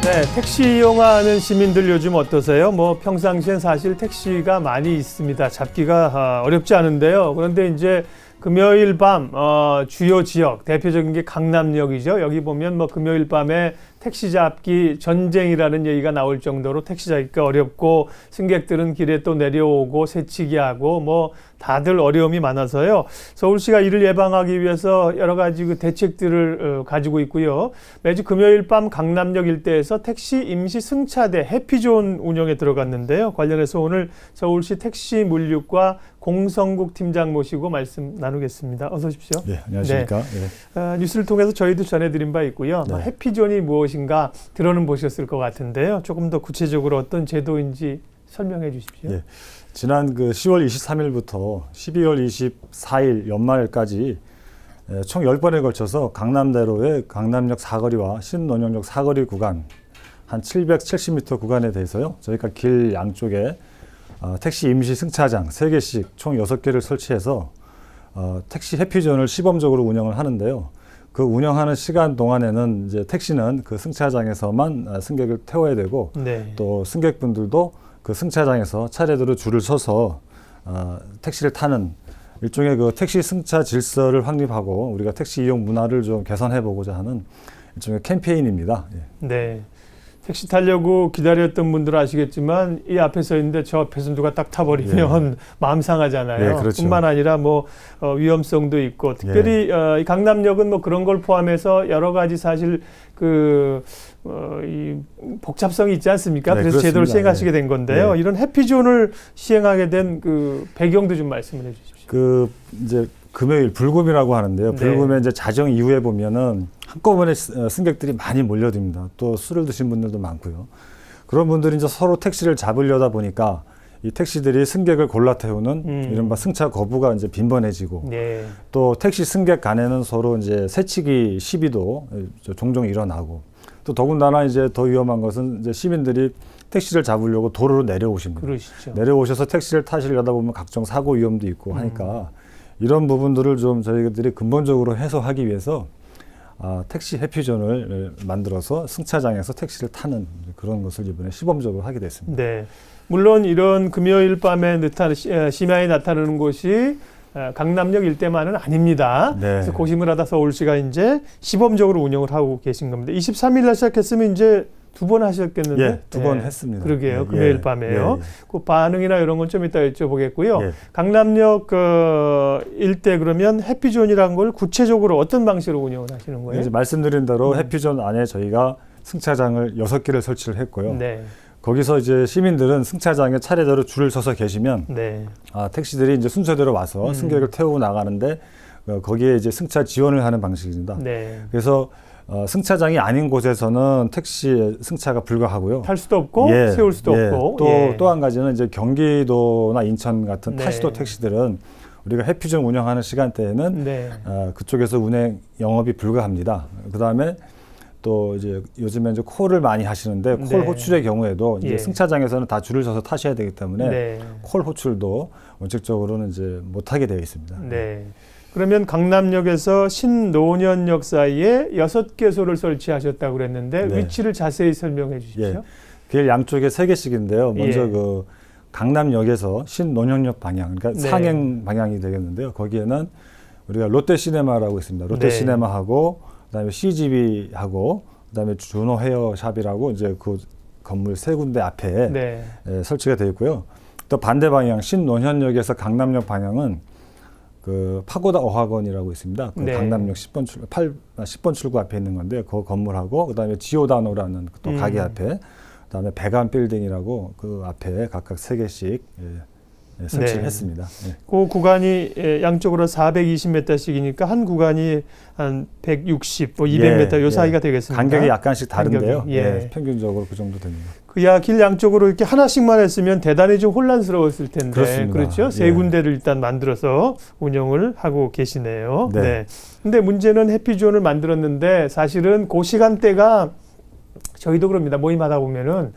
네, 택시 이용하는 시민들 요즘 어떠세요? 뭐 평상시엔 사실 택시가 많이 있습니다. 잡기가 어렵지 않은데요. 그런데 이제 금요일 밤 주요 지역 대표적인 게 강남역이죠. 여기 보면 뭐 금요일 밤에 택시 잡기 전쟁이라는 얘기가 나올 정도로 택시 잡기가 어렵고 승객들은 길에 또 내려오고 새치기 하고 뭐 다들 어려움이 많아서요. 서울시가 이를 예방하기 위해서 여러 가지 그 대책들을 가지고 있고요. 매주 금요일 밤 강남역 일대에서 택시 임시 승차대 해피존 운영에 들어갔는데요. 관련해서 오늘 서울시 택시 물류과 공성국 팀장 모시고 말씀 나누겠습니다. 어서 오십시오. 네, 안녕하십니까. 네. 뉴스를 통해서 저희도 전해드린 바 있고요. 네. 해피존이 무엇인가 들어는 보셨을 것 같은데요. 조금 더 구체적으로 어떤 제도인지 설명해 주십시오. 네. 지난 10월 23일부터 12월 24일 연말까지 총 10번에 걸쳐서 강남대로의 강남역 사거리와 신논현역 사거리 구간 한 770m 구간에 대해서요. 저희가 길 양쪽에 택시 임시 승차장 3개씩 총 6개를 설치해서 택시 해피존을 시범적으로 운영을 하는데요. 그 운영하는 시간 동안에는 이제 택시는 그 승차장에서만 승객을 태워야 되고 네. 또 승객분들도 그 승차장에서 차례대로 줄을 서서 택시를 타는 일종의 그 택시 승차 질서를 확립하고 우리가 택시 이용 문화를 좀 개선해보고자 하는 일종의 캠페인입니다. 예. 네. 택시 타려고 기다렸던 분들은 아시겠지만 이 앞에 서 있는데 저 앞에서 누가 딱 타버리면 예. 마음 상하잖아요. 예, 그렇죠. 뿐만 아니라 뭐 위험성도 있고 특별히 이 강남역은 뭐 그런 걸 포함해서 여러 가지 사실 이 복잡성이 있지 않습니까? 네, 그래서 그렇습니다. 제도를 시행하시게 된 건데요. 네. 이런 해피존을 시행하게 된 그 배경도 좀 말씀을 해주십시오. 이제 금요일 불금이라고 하는데요. 네. 불금에 이제 자정 이후에 보면은 한꺼번에 승객들이 많이 몰려듭니다. 또 술을 드신 분들도 많고요. 그런 분들이 이제 서로 택시를 잡으려다 보니까 이 택시들이 승객을 골라 태우는 이른바 승차 거부가 이제 빈번해지고 네. 또 택시 승객 간에는 서로 이제 새치기 시비도 종종 일어나고 또 더군다나 이제 더 위험한 것은 이제 시민들이 택시를 잡으려고 도로로 내려오십니다. 그러시죠. 내려오셔서 택시를 타시려다 보면 각종 사고 위험도 있고 하니까 이런 부분들을 좀 저희들이 근본적으로 해소하기 위해서 택시 해피존을 만들어서 승차장에서 택시를 타는 그런 것을 이번에 시범적으로 하게 됐습니다. 네. 물론 이런 금요일 밤에 심야에 나타나는 곳이 강남역 일대만은 아닙니다. 네. 그래서 고심을 하다 서울시가 이제 시범적으로 운영을 하고 계신 겁니다. 23일 날 시작했으면 이제 2번 하셨겠는데? 예, 2번 했습니다. 그러게요. 예, 금요일 밤에요. 그 반응이나 이런 건 좀 이따 여쭤보겠고요. 예. 강남역 일대 그러면 해피존이라는 걸 구체적으로 어떤 방식으로 운영을 하시는 거예요? 이제 말씀드린 대로 해피존 안에 저희가 승차장을 6개를 설치를 했고요. 네. 거기서 이제 시민들은 승차장에 차례대로 줄을 서서 계시면 네. 택시들이 이제 순서대로 와서 승객을 태우고 나가는데 거기에 이제 승차 지원을 하는 방식입니다. 네. 그래서 승차장이 아닌 곳에서는 택시 승차가 불가하고요. 탈 수도 없고 세울 수도 없고. 또 한 가지는 이제 경기도나 인천 같은 네. 타시도 택시들은 우리가 해피존 운영하는 시간대에는 네. 그쪽에서 운행 영업이 불가합니다. 그 다음에 또 이제 요즘에 이제 콜을 많이 하시는데 콜 네. 호출의 경우에도 이제 예. 승차장에서는 다 줄을 서서 타셔야 되기 때문에 네. 콜 호출도 원칙적으로는 이제 못하게 되어 있습니다. 네. 그러면 강남역에서 신논현역 사이에 6개소를 설치하셨다고 그랬는데 네. 위치를 자세히 설명해 주십시오. 예. 길 양쪽에 3개씩인데요. 먼저 예. 강남역에서 신논현역 방향, 그러니까 네. 상행 방향이 되겠는데요. 거기에는 우리가 롯데시네마라고 있습니다. 롯데시네마하고 그다음에 CGV하고 그다음에 준호 헤어샵이라고 이제 그 건물 3군데 앞에 네. 설치가 되어 있고요. 또 반대 방향 신논현역에서 강남역 방향은 그 파고다 어학원이라고 있습니다. 그 네. 강남역 10번 출구 앞에 있는 건데 그 건물하고 그다음에 지오다노라는 또 가게 앞에 그다음에 백안 빌딩이라고 그 앞에 각각 3개씩 설치를 네. 했습니다. 그 구간이 양쪽으로 420m씩이니까 한 구간이 한 160, 뭐 200m 요 사이가 되겠습니다. 간격이 약간씩 다른데요. 간격이, 예. 평균적으로 그 정도 됩니다. 그야 길 양쪽으로 이렇게 하나씩만 했으면 대단히 좀 혼란스러웠을 텐데. 그렇습니다. 그렇죠? 세 예. 군데를 일단 만들어서 운영을 하고 계시네요. 네. 네. 근데 문제는 해피존을 만들었는데 사실은 그 시간대가 저희도 그럽니다. 모임하다 보면은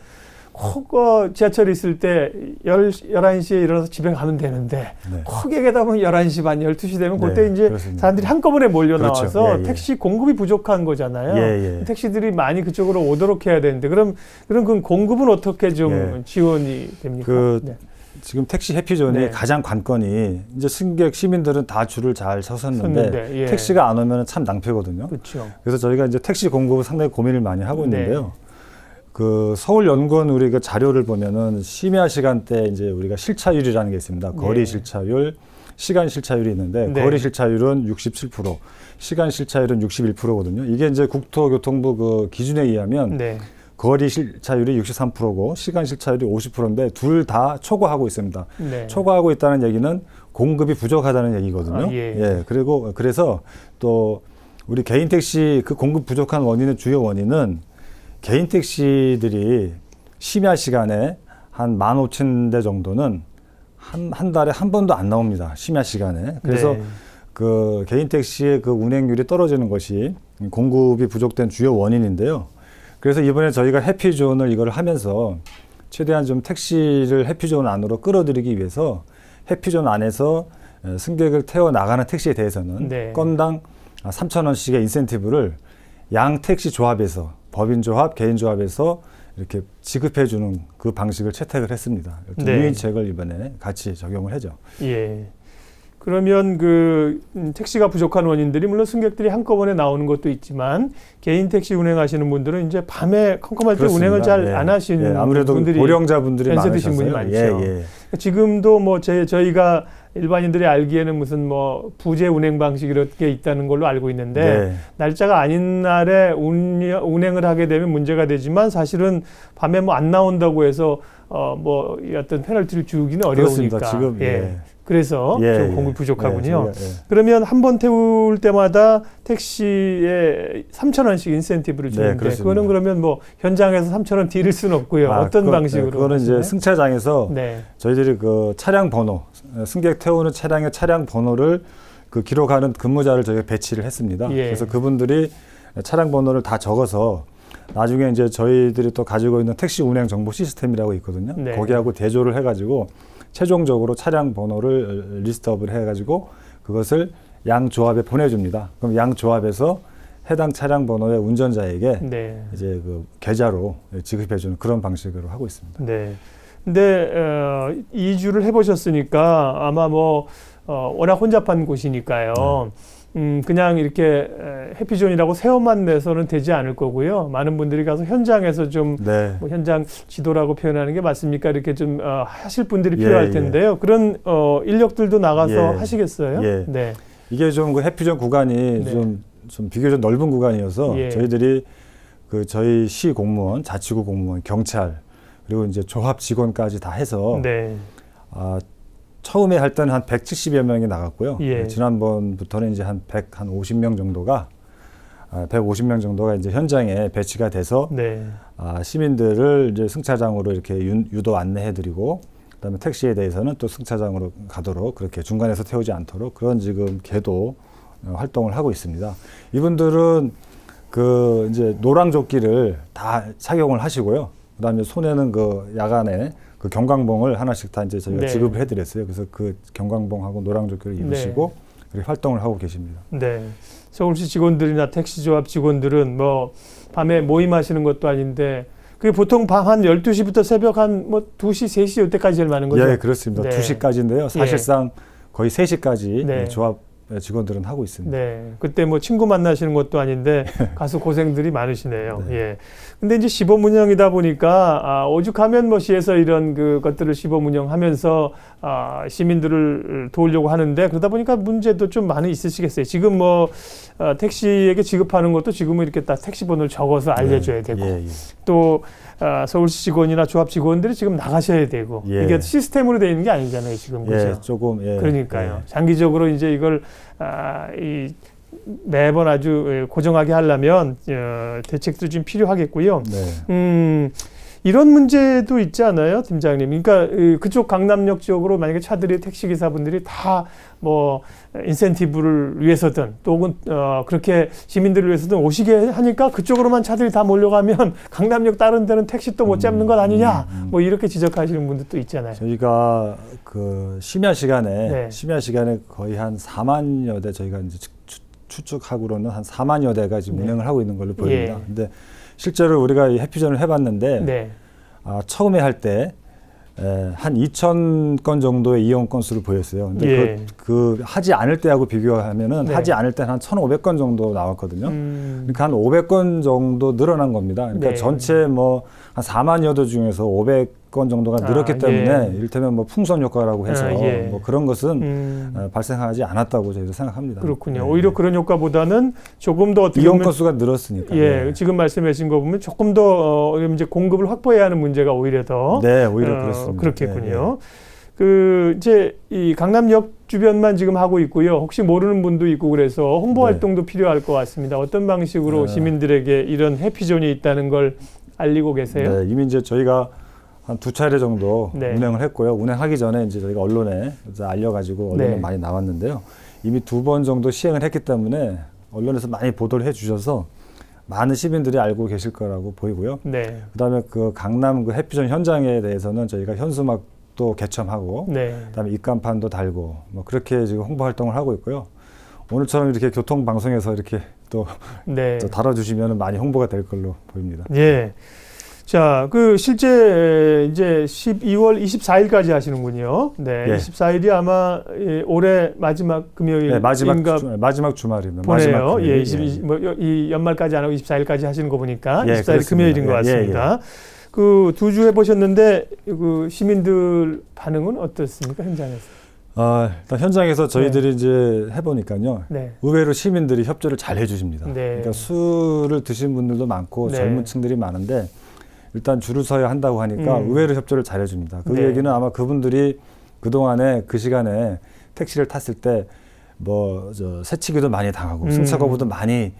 혹 지하철에 있을 때 11시에 일어나서 집에 가면 되는데 네. 혹 얘기하다 보면 11시 반, 12시 되면 그때 네, 이제 그렇습니다. 사람들이 한꺼번에 몰려 그렇죠. 나와서 예, 예. 택시 공급이 부족한 거잖아요. 예, 예. 택시들이 많이 그쪽으로 오도록 해야 되는데 그럼 그 공급은 어떻게 좀 예. 지원이 됩니까? 그 네. 지금 택시 해피존이 네. 가장 관건이 이제 승객 시민들은 다 줄을 잘 섰었는데 섰는데, 예. 택시가 안 오면 참 낭패거든요. 그렇죠. 그래서 저희가 이제 택시 공급을 상당히 고민을 많이 하고 네. 있는데요. 그 서울연구원 우리 그 자료를 보면은 심야 시간대 이제 우리가 실차율이라는 게 있습니다. 거리 네. 실차율, 시간 실차율이 있는데 네. 거리 실차율은 67%, 시간 실차율은 61%거든요. 이게 이제 국토교통부 그 기준에 의하면 네. 거리 실차율이 63%고 시간 실차율이 50%인데 둘 다 초과하고 있습니다. 네. 초과하고 있다는 얘기는 공급이 부족하다는 얘기거든요. 아, 예. 예. 그리고 그래서 또 우리 개인 택시 그 공급 부족한 원인의 주요 원인은 개인 택시들이 심야 시간에 한 15,000대 정도는 한 달에 한 번도 안 나옵니다. 심야 시간에. 그래서 네. 그 개인 택시의 그 운행률이 떨어지는 것이 공급이 부족된 주요 원인인데요. 그래서 이번에 저희가 해피존을 이걸 하면서 최대한 좀 택시를 해피존 안으로 끌어들이기 위해서 해피존 안에서 승객을 태워 나가는 택시에 대해서는 네. 건당 3,000원씩의 인센티브를 양 택시 조합에서 법인조합, 개인조합에서 이렇게 지급해주는 그 방식을 채택을 했습니다. 네. 유인책을 이번에 같이 적용을 하죠. 예. 그러면 그 택시가 부족한 원인들이 물론 승객들이 한꺼번에 나오는 것도 있지만 개인 택시 운행하시는 분들은 이제 밤에 컴컴할 때 그렇습니다. 운행을 잘 예. 안 하시는 예, 아무래도 분들이 고령자분들이 연세 드신 분이 많으셔서요. 많죠. 예, 예. 지금도 뭐 저희가 일반인들이 알기에는 무슨 뭐 부재 운행 방식 이렇게 있다는 걸로 알고 있는데 네. 날짜가 아닌 날에 운행을 하게 되면 문제가 되지만 사실은 밤에 뭐 안 나온다고 해서 뭐 어떤 페널티를 주기는 어려우니까. 그렇습니다. 지금 예. 그래서 좀 공급이 부족하군요. 그러면 한 번 태울 때마다 택시에 3,000원씩 인센티브를 주는데 그렇습니다. 그거는 그러면 뭐 현장에서 3,000원 드릴 수는 없고요. 어떤 방식으로? 그거는 이제 하시나요? 승차장에서 네. 저희들이 그 차량 번호, 승객 태우는 차량의 차량 번호를 그 기록하는 근무자를 저희가 배치를 했습니다. 예. 그래서 그분들이 차량 번호를 다 적어서 나중에 이제 저희들이 또 가지고 있는 택시 운행 정보 시스템이라고 있거든요. 네. 거기하고 대조를 해가지고 최종적으로 차량 번호를 리스트업을 해가지고 그것을 양 조합에 보내줍니다. 그럼 양 조합에서 해당 차량 번호의 운전자에게 네. 이제 그 계좌로 지급해주는 그런 방식으로 하고 있습니다. 네. 근데 2주를 해보셨으니까 아마 뭐 워낙 혼잡한 곳이니까요. 그냥 이렇게 해피존이라고 세워만 내서는 되지 않을 거고요. 많은 분들이 가서 현장에서 좀 네. 뭐 현장 지도라고 표현하는 게 맞습니까? 이렇게 좀 하실 분들이 예, 필요할 예. 텐데요. 그런 인력들도 나가서 예. 하시겠어요? 예. 네. 이게 좀 그 해피존 구간이 네. 좀 비교적 넓은 구간이어서 예. 저희들이 그 저희 시 공무원, 자치구 공무원, 경찰 그리고 이제 조합 직원까지 다 해서 네. 처음에 할 때는 한 170여 명이 나갔고요. 예. 지난번부터는 이제 한 150명 정도가 150명 정도가 이제 현장에 배치가 돼서 네. 시민들을 이제 승차장으로 이렇게 유도 안내해드리고 그다음에 택시에 대해서는 또 승차장으로 가도록 그렇게 중간에서 태우지 않도록 그런 지금 계도 활동을 하고 있습니다. 이분들은 그 이제 노랑조끼를 다 착용을 하시고요. 그다음에 손에는 그 야간에 그 경광봉을 하나씩 다 이제 저희가 네. 지급을 해드렸어요. 그래서 그 경광봉하고 노랑조끼를 입으시고 그렇게 활동을 하고 계십니다. 네. 서울시 직원들이나 택시조합 직원들은 뭐 밤에 모임하시는 것도 아닌데 그게 보통 밤 한 12시부터 새벽 한 뭐 2시, 3시 이때까지 제일 많은 거죠? 예, 그렇습니다. 네. 2시까지인데요. 사실상 거의 3시까지 네. 조합 직원들은 하고 있습니다. 네. 그때 뭐 친구 만나시는 것도 아닌데 가서 고생들이 많으시네요. 네. 예. 근데 이제 시범 운영이다 보니까 오죽하면 뭐 시에서 이런 것들을 시범 운영하면서 시민들을 도우려고 하는데 그러다 보니까 문제도 좀 많이 있으시겠어요. 지금 뭐 택시에게 지급하는 것도 지금은 이렇게 딱 택시 번호를 적어서 알려줘야 되고 예, 예. 또 서울시 직원이나 조합 직원들이 지금 나가셔야 되고 예. 이게 시스템으로 되어 있는 게 아니잖아요. 지금 그죠? 예, 조금 그러니까요. 예. 장기적으로 이제 이걸 매번 아주 고정하게 하려면 대책도 좀 필요하겠고요. 네. 이런 문제도 있지 않아요, 팀장님? 그러니까 그쪽 강남역 쪽으로 만약에 차들이 택시 기사분들이 다 뭐 인센티브를 위해서든 또 혹은 그렇게 시민들을 위해서든 오시게 하니까 그쪽으로만 차들이 다 몰려가면 강남역 다른 데는 택시 또 못 잡는 것 아니냐, 뭐 이렇게 지적하시는 분들도 있잖아요. 저희가 그 심야 시간에 네. 거의 한 4만여 대 저희가 이제 추측하고로는 한 4만여 대가 지금 네. 운행을 하고 있는 걸로 보입니다. 예. 근데 실제로 우리가 이 해피존을 해봤는데 네. 처음에 할 때 한 2,000건 정도의 이용 건수를 보였어요. 근데 예. 그 하지 않을 때하고 비교하면은 네. 하지 않을 때는 한 1,500건 정도 나왔거든요. 그러니까 한 500건 정도 늘어난 겁니다. 그러니까 네. 전체 뭐 한 4만여 대 중에서 500건 정도가 늘었기 때문에 예. 이를테면 뭐 풍선 효과라고 해서 예. 뭐 그런 것은 발생하지 않았다고 저희도 생각합니다. 그렇군요. 네. 오히려 그런 효과보다는 조금 더 어떻게 이용 보면 건수가 늘었으니까. 예, 네. 지금 말씀하신 거 보면 조금 더 이제 공급을 확보해야 하는 문제가 오히려 더 네, 오히려 그렇습니다. 그렇겠군요. 네, 그 이제 이 강남역 주변만 지금 하고 있고요. 혹시 모르는 분도 있고 그래서 홍보 네. 활동도 필요할 것 같습니다. 어떤 방식으로 시민들에게 이런 해피존이 있다는 걸 알리고 계세요? 네, 이미 이제 저희가 한 2차례 정도 네. 운행을 했고요. 운행하기 전에 이제 저희가 언론에 알려가지고 언론에 네. 많이 나왔는데요. 이미 2번 정도 시행을 했기 때문에 언론에서 많이 보도를 해주셔서 많은 시민들이 알고 계실 거라고 보이고요. 네. 그다음에 그 강남 그 해피존 현장에 대해서는 저희가 현수막도 개첨하고, 네. 그다음에 입간판도 달고, 뭐 그렇게 지금 홍보 활동을 하고 있고요. 오늘처럼 이렇게 교통 방송에서 이렇게 또 네. 다뤄주시면 많이 홍보가 될 걸로 보입니다. 예. 자, 그 실제 이제 12월 24일까지 하시는군요. 네. 예. 24일이 아마 올해 마지막 금요일 네, 마지막 주말입니다. 보네요. 마지막 예, 금요일. 이 연말까지 안 하고 24일까지 하시는 거 보니까 예, 24일 그렇습니다. 금요일인 것 예, 같습니다. 그 2주 해보셨는데 그 시민들 반응은 어떻습니까, 현장에서? 일단 현장에서 저희들이 이제 해보니까요. 네. 의외로 시민들이 협조를 잘 해주십니다. 네. 그러니까 술을 드신 분들도 많고 네. 젊은 층들이 많은데 일단 줄을 서야 한다고 하니까 의외로 협조를 잘 해줍니다. 그 네. 얘기는 아마 그분들이 그동안에 그 시간에 택시를 탔을 때 뭐 새치기도 많이 당하고 승차 거부도 많이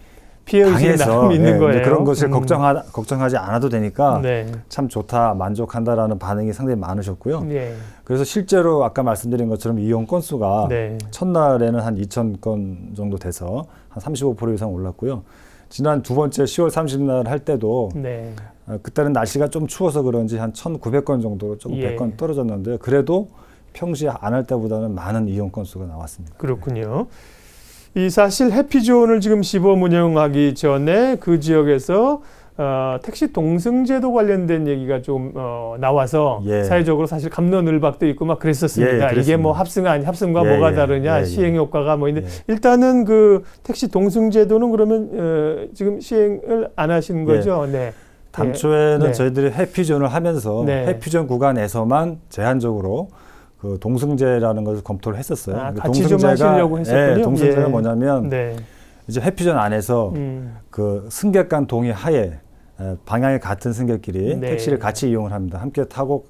피해의식이 나름 있는 거예요. 그런 것을 걱정하지 않아도 되니까 네. 참 좋다, 만족한다라는 반응이 상당히 많으셨고요. 예. 그래서 실제로 아까 말씀드린 것처럼 이용 건수가 네. 첫날에는 한 2,000건 정도 돼서 한 35% 이상 올랐고요. 지난 두 번째 10월 30일 할 때도 네. 그때는 날씨가 좀 추워서 그런지 한 1,900건 정도로 조금 예. 100건 떨어졌는데 그래도 평시에 안 할 때보다는 많은 이용 건수가 나왔습니다. 그렇군요. 이 사실 해피존을 지금 시범 운영하기 전에 그 지역에서 택시 동승제도 관련된 얘기가 좀 나와서 예. 사회적으로 사실 감론을박도 있고 막 그랬었습니다. 예, 이게 그랬습니다. 뭐 합승과 예, 뭐가 예, 다르냐, 예, 시행 효과가 뭐 있는데 예. 일단은 그 택시 동승제도는 그러면 지금 시행을 안 하신 거죠? 네. 당초에는 네. 저희들이 해피존을 하면서 네. 해피존 구간에서만 제한적으로 그 동승제라는 것을 검토를 했었어요. 같이 좀 하시려고 했었군요. 예, 동승제가 예. 뭐냐면 네. 이제 해피존 안에서 그 승객 간 동의 하에 방향이 같은 승객끼리 네. 택시를 같이 이용을 합니다. 함께 타고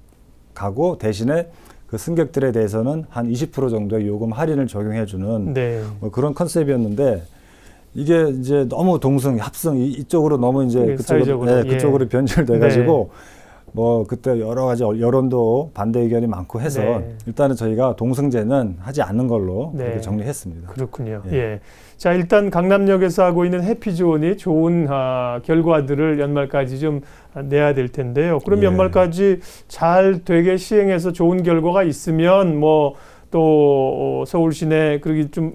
가고 대신에 그 승객들에 대해서는 한 20% 정도의 요금 할인을 적용해주는 네. 뭐 그런 컨셉이었는데 이게 이제 너무 동승, 합승 이쪽으로 너무 이제 사회적으로, 그쪽으로 변질돼가지고 뭐 그때 여러 가지 여론도 반대 의견이 많고 해서 네. 일단은 저희가 동승제는 하지 않는 걸로 네. 그렇게 정리했습니다. 그렇군요. 예. 예. 자, 일단 강남역에서 하고 있는 해피존이 좋은 결과들을 연말까지 좀 내야 될 텐데요. 그럼 예. 연말까지 잘 되게 시행해서 좋은 결과가 있으면 뭐 또 서울 시내 그렇게 좀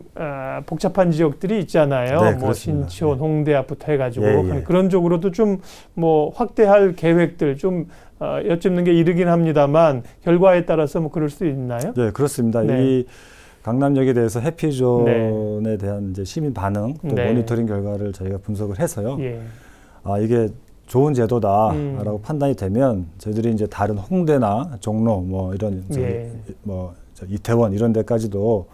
복잡한 지역들이 있잖아요. 네, 뭐 그렇습니다. 신촌, 홍대 앞부터 해가지고 예. 그런 쪽으로도 좀 뭐 확대할 계획들 좀 여쭙는 게 이르긴 합니다만 결과에 따라서 뭐 그럴 수 있나요? 네, 그렇습니다. 네. 이 강남역에 대해서 해피존에 대한 이제 시민 반응 또 네. 모니터링 결과를 저희가 분석을 해서요. 예. 이게 좋은 제도다라고 판단이 되면 저희들이 이제 다른 홍대나 종로 뭐 이런 뭐 이태원 이런 데까지도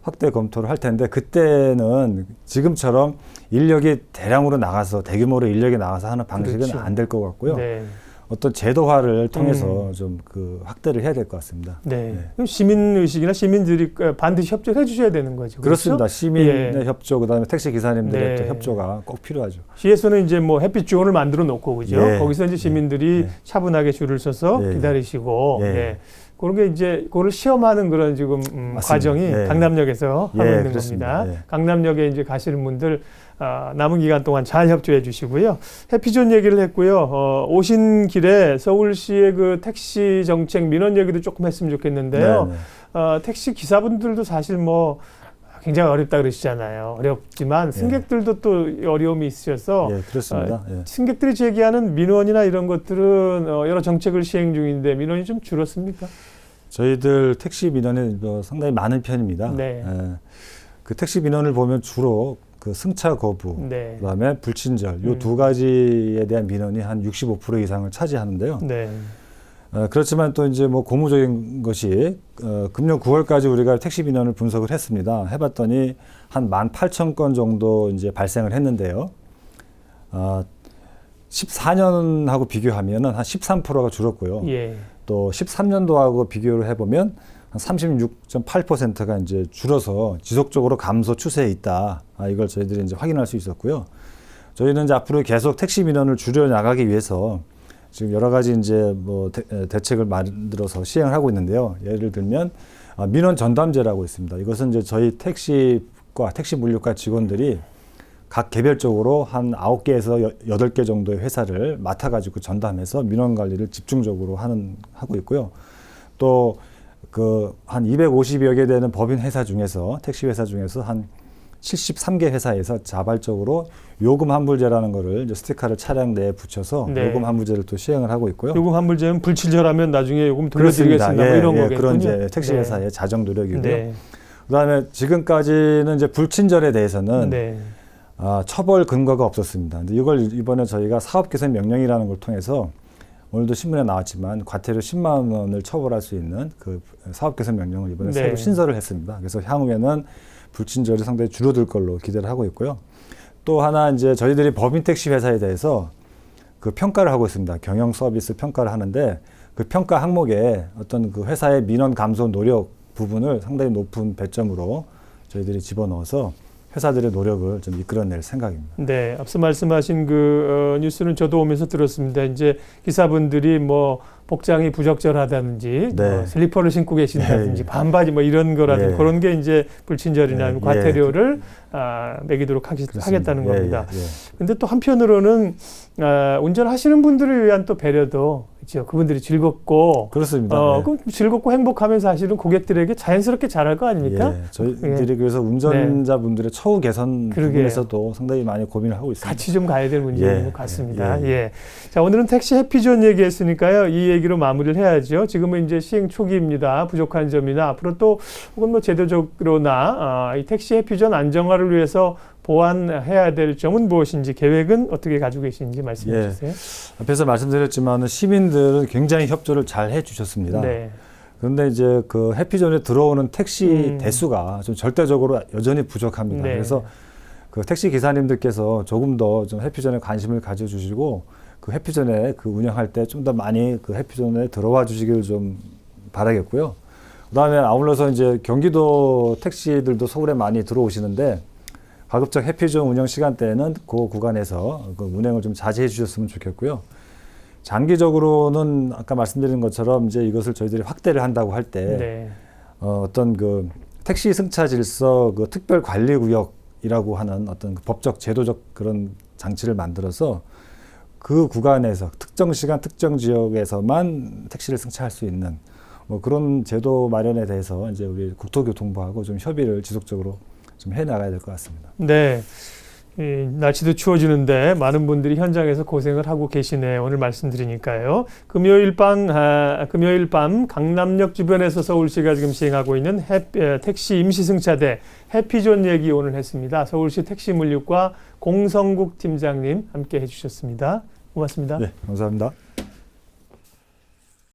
확대 검토를 할 텐데 그때는 지금처럼 인력이 대량으로 나가서 대규모로 인력이 나가서 하는 방식은 그렇죠. 안 될 것 같고요. 네. 어떤 제도화를 통해서 좀 그 확대를 해야 될 것 같습니다. 네. 그럼 시민 의식이나 시민들이 반드시 협조를 해주셔야 되는 거죠. 그렇습니다. 그렇죠? 시민의 예. 협조, 그다음에 택시 기사님들의 네. 또 협조가 꼭 필요하죠. 시에서는 이제 뭐 햇빛 존을 만들어 놓고 그죠. 예. 거기서 이제 시민들이 예. 차분하게 줄을 서서 예. 기다리시고 예. 예. 그런 게 이제 그걸 시험하는 그런 지금 과정이 예. 강남역에서 하고 예, 있는 그렇습니다. 겁니다. 예. 강남역에 이제 가시는 분들 남은 기간 동안 잘 협조해 주시고요. 해피존 얘기를 했고요. 오신 길에 서울시의 그 택시 정책 민원 얘기도 조금 했으면 좋겠는데요. 네, 네. 택시 기사분들도 사실 뭐 굉장히 어렵다 그러시잖아요. 어렵지만 승객들도 또 어려움이 있으셔서 예, 그렇습니다. 예. 승객들이 제기하는 민원이나 이런 것들은 여러 정책을 시행 중인데 민원이 좀 줄었습니까? 저희들 택시 민원이 상당히 많은 편입니다. 네. 예. 그 택시 민원을 보면 주로 그 승차 거부, 네. 그다음에 불친절 이 두 가지에 대한 민원이 한 65% 이상을 차지하는데요. 네. 그렇지만 또 이제 뭐 고무적인 것이 금년 9월까지 우리가 택시 민원을 분석을 했습니다. 해봤더니 한 18,000건 정도 이제 발생을 했는데요. 14년하고 비교하면은 한 13%가 줄었고요. 예. 또 13년도하고 비교를 해보면 한 36.8%가 이제 줄어서 지속적으로 감소 추세에 있다. 이걸 저희들이 이제 확인할 수 있었고요. 저희는 이제 앞으로 계속 택시 민원을 줄여 나가기 위해서 지금 여러 가지 이제 뭐 대책을 만들어서 시행을 하고 있는데요. 예를 들면 민원 전담제라고 있습니다. 이것은 이제 저희 택시 물류과 직원들이 각 개별적으로 한 9개에서 8개 정도의 회사를 맡아가지고 전담해서 민원 관리를 집중적으로 하고 있고요. 또 그 한 250여 개 되는 법인 회사 중에서 택시 회사 중에서 한 73개 회사에서 자발적으로 요금 환불제라는 거를 이제 스티커를 차량 내에 붙여서 네. 요금 환불제를 또 시행을 하고 있고요. 요금 환불제는 불친절하면 나중에 요금 돌려드리겠습니다. 뭐 이런 거겠군요. 그런 이제 택시 회사의 자정 노력이고요. 네. 그다음에 지금까지는 이제 불친절에 대해서는 네. 처벌 근거가 없었습니다. 근데 이걸 이번에 저희가 사업 개선 명령이라는 걸 통해서 오늘도 신문에 나왔지만 과태료 10만 원을 처벌할 수 있는 그 사업 개선 명령을 이번에 네. 새로 신설을 했습니다. 그래서 향후에는 불친절이 상당히 줄어들 걸로 기대를 하고 있고요. 또 하나 이제 저희들이 법인 택시 회사에 대해서 그 평가를 하고 있습니다. 경영 서비스 평가를 하는데 그 평가 항목에 어떤 그 회사의 민원 감소 노력 부분을 상당히 높은 배점으로 저희들이 집어넣어서 회사들의 노력을 좀 이끌어낼 생각입니다. 네, 앞서 말씀하신 그 뉴스는 저도 오면서 들었습니다. 이제 기사분들이 뭐 복장이 부적절하다든지 네. 뭐 슬리퍼를 신고 계신다든지 예. 반바지 뭐 이런 거라든지 예. 그런 게 이제 불친절이나 예. 과태료를 매기도록 하겠다는 겁니다. 예. 근데 또 한편으로는 운전하시는 분들을 위한 또 배려도 있죠. 그분들이 즐겁고 그렇습니다. 예. 그럼 즐겁고 행복하면 사실은 고객들에게 자연스럽게 잘할 거 아닙니까? 예. 저희들이 그래서 운전자분들의 처우 개선 부분에서도 상당히 많이 고민을 하고 있습니다. 같이 좀 가야 될 문제인 예. 것 같습니다. 예. 예. 자, 오늘은 택시 해피존 얘기했으니까요. 이 얘기로 마무리를 해야죠. 지금은 이제 시행 초기입니다. 부족한 점이나 앞으로 또 혹은 뭐 제도적으로나 이 택시 해피존 안정화를 위해서 보완해야 될 점은 무엇인지 계획은 어떻게 가지고 계신지 말씀해 주세요. 앞에서 말씀드렸지만 시민들은 굉장히 협조를 잘 해주셨습니다. 네. 그런데 이제 그 해피존에 들어오는 택시 대수가 좀 절대적으로 여전히 부족합니다. 네. 그래서 그 택시 기사님들께서 조금 더 좀 해피존에 관심을 가져주시고 그 해피존에 그 운영할 때 좀 더 많이 그 해피존에 들어와 주시기를 좀 바라겠고요. 그다음에 아울러서 이제 경기도 택시들도 서울에 많이 들어오시는데 가급적 해피존 운영 시간대에는 그 구간에서 그 운행을 좀 자제해 주셨으면 좋겠고요. 장기적으로는 아까 말씀드린 것처럼 이제 이것을 저희들이 확대를 한다고 할 때 네. 어떤 그 택시 승차 질서 그 특별 관리 구역이라고 하는 어떤 그 법적 제도적 그런 장치를 만들어서 그 구간에서 특정 시간 특정 지역에서만 택시를 승차할 수 있는 뭐 그런 제도 마련에 대해서 이제 우리 국토교통부하고 좀 협의를 지속적으로 좀 해나가야 될 것 같습니다. 네. 날씨도 추워지는데 많은 분들이 현장에서 고생을 하고 계시네. 오늘 말씀드리니까요. 금요일 밤 강남역 주변에서 서울시가 지금 시행하고 있는 택시 임시승차대 해피존 얘기 오늘 했습니다. 서울시 택시물류과 공성국 팀장님 함께 해주셨습니다. 고맙습니다. 네, 감사합니다.